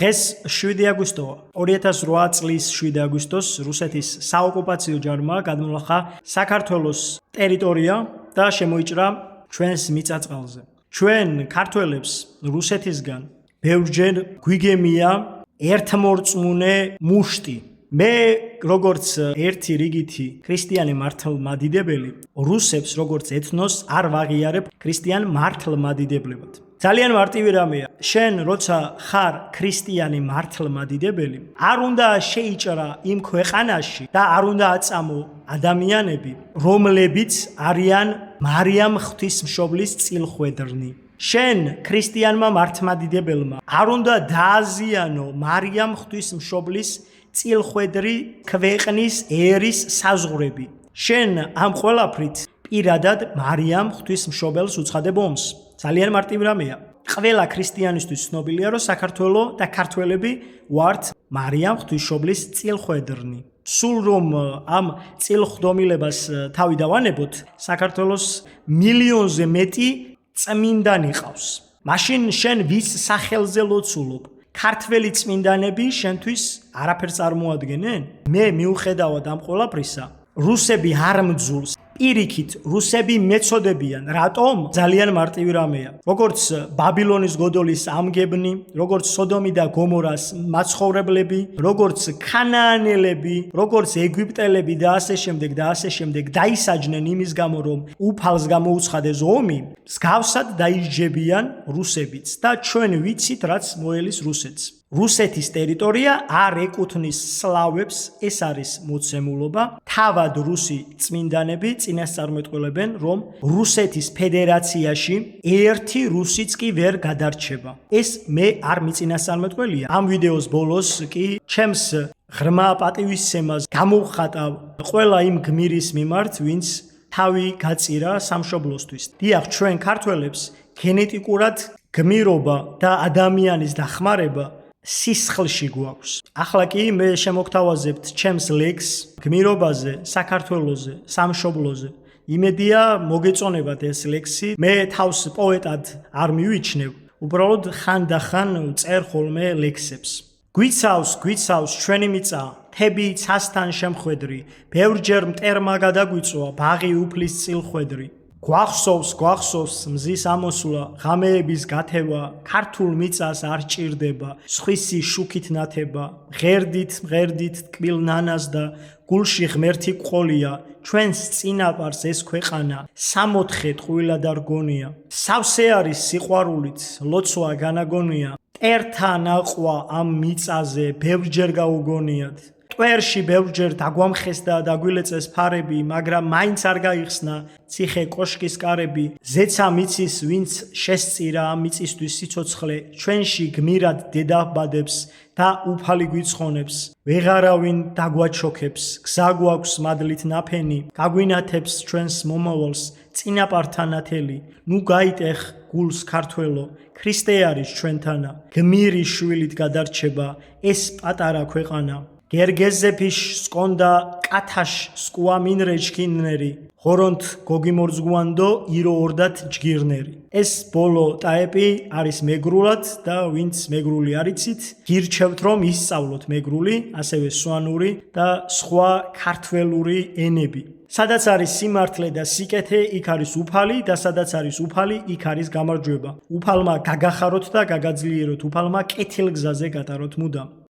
დღეს 7 აგვისტოა. 2008 წლის 7 აგვისტოს რუსეთის საოკუპაციო ჯარმა გადმოახა საქართველოს ტერიტორია და შემოიჭრა ჩვენს მიწა-წყალზე. ჩვენ ქართველებს რუსეთისგან ბევრჯერ გვიგემია ერთმორწმუნე მუშტი. მე როგორც ერთი რიგითი ქრისტიანი მართლმადიდებელი რუსებს როგორც ეთნოს არ ვაღიარებ ქრისტიან მართლმადიდებლებად. ძალიან მარტივი რამეა. შენ როცა ხარ ქრისტიანი მართლმადიდებელი, არ უნდა შეიჭრა იმ ქვეყანაში და არ უნდა აწამო ადამიანები, რომლებიც არიან მარიამ ღვთისმშობლის წილხვედრნი. შენ ქრისტიანმა მართლმადიდებელმა არ უნდა დააზიანო მარიამ ღვთისმშობლის წილხვედრი ქვეყნის ერის საზღვრები. შენ ამ ყველაფრით პირადად მარიამ ღვთისმშობელს უცხადებ ომს. ძალიან მარტივი რამეა. ყველა ქრისტიანისთვის ცნობილია, რომ საქართველო და ქართველები ვართ მარიამ ღვთისმშობლის წილხვედრნი. სულ რომ ამ წილხვდომილებას თავი დავანებოთ, საქართველოს მილიონზე მეტი წმინდანი ყავს. მაშინ შენ ვის სახელზე ლოცულობ? ქართველი წმინდანები შენთვის არაფერს არ მოადგენენ? მე მიუხედავად ამ ყველაფრისა, რუსები არ მძულს. პირიქით, რუსები მეწოდებიან. რატომ? ძალიან მარტივი რამეა. როგორც ბაბილონის გოდოლის ამგებნი, როგორც სოდომი და გომორას მაცხოვრებლები, როგორც ქანაანელები, როგორც ეგვიპტელები და ასე შემდეგ დაისაჯნენ იმის გამო, რომ უფალს გამოუცხადეს ომი, მსგავსად დაისჯებიან რუსებიც და ჩვენ ვიცით, რაც მოელის რუსეთს. რუსეთის ტერიტორია არ ეკუთვნის სლავებს, ეს არის მოცემულობა. თავად რუსი წმინდანები წინასწარმეტყველებენ, რომ რუსეთის ფედერაციაში ერთი რუსიც კი ვერ გადარჩება. ეს მე არ მიწინასწარმეტყველია. ამ ვიდეოს ბოლოს კი ჩემს ღრმა პატივისცემას გამოვხატავ ყველა იმ გმირის მიმართ, ვინც თავი გაწირა სამშობლოსთვის. დიახ, ჩვენ ქართველებს გენეტიკურად გმირობა და ადამიანის დახმარება სისხლში გვაქვს. ახლა კი მე შემოგთავაზებთ ჩემს ლექს გმირობაზე, საქართველოზე, სამშობლოზე. იმედია მოგეწონებათ ეს ლექსი. მე თავს პოეტად არ მივიჩნევ, უბრალოდ ხანდახან წერ ხოლმე ლექსებს. გვიცავს ჩვენი მიწა, თები ცასთან შემხვედრი, ბევრჯერ მტერმა გადაგვიწვა ბაღი უფლის წილხვედრი. გვახსოვს მზის ამოსვლა, ღამეების გათევა, ქართულ მიწას არ ჭირდება, სხვისი შუქით ნათება, ღერდით ტკბილ ნანას და გულში ღმერთი ყოლია, ჩვენს წინაპარს ეს ქვეყანა, 64 ტყუილა და რგონია. სავსე არის სიყვარულით, ლოცვა განაგონია, მტერთა ნაყვა ამ მიწაზე ბევრჯერ გაუგონიათ. ტვერში ბევრჯერ დაგვამხეს და დაგვილეწეს ფარები, მაგრამ მაინც არ გაიხსნა ციხე კოშკის კარები. ზეცა მიცის, ვინც შესწირა ამ მიწისთვის სიცოცხლე, ჩვენში გმირად დედაბადებს და უფალი გვიცხონებს. ვეღარავინ დაგვაჩოქებს, გზა გვაქვს მადლით ნაფენი, გაგვინათებს ჩვენს მომავალს, წინაპართა ნათელი. ნუ გაიტეხ გულს ქართველო, ქრისტე არის ჩვენთანა, გმირის შვილით გადარჩება ეს პატარა ქვეყანა. გერგეზეფიშ სკონდა კათაშ სკუამინრე ჩქინნერი, ხორონთ გოგიმორძგვანდო ირო ორდათ ჯგირნერი. ეს ბოლო ტაეპი არის მეგრულად და ვინც მეგრული არ იცით, გირჩევთ რომ ისწავლოთ მეგრული, ასევე სვანური და სხვა ქართველური ენები. სადაც არის სიმართლე და სიკეთე, იქ არის უფალი და სადაც არის უფალი, იქ არის გამარჯვება. უფალმა გაგახაროთ და გაგაძლიეროთ, უფალმა კეთილ გზაზე გატაროთ მუდამ.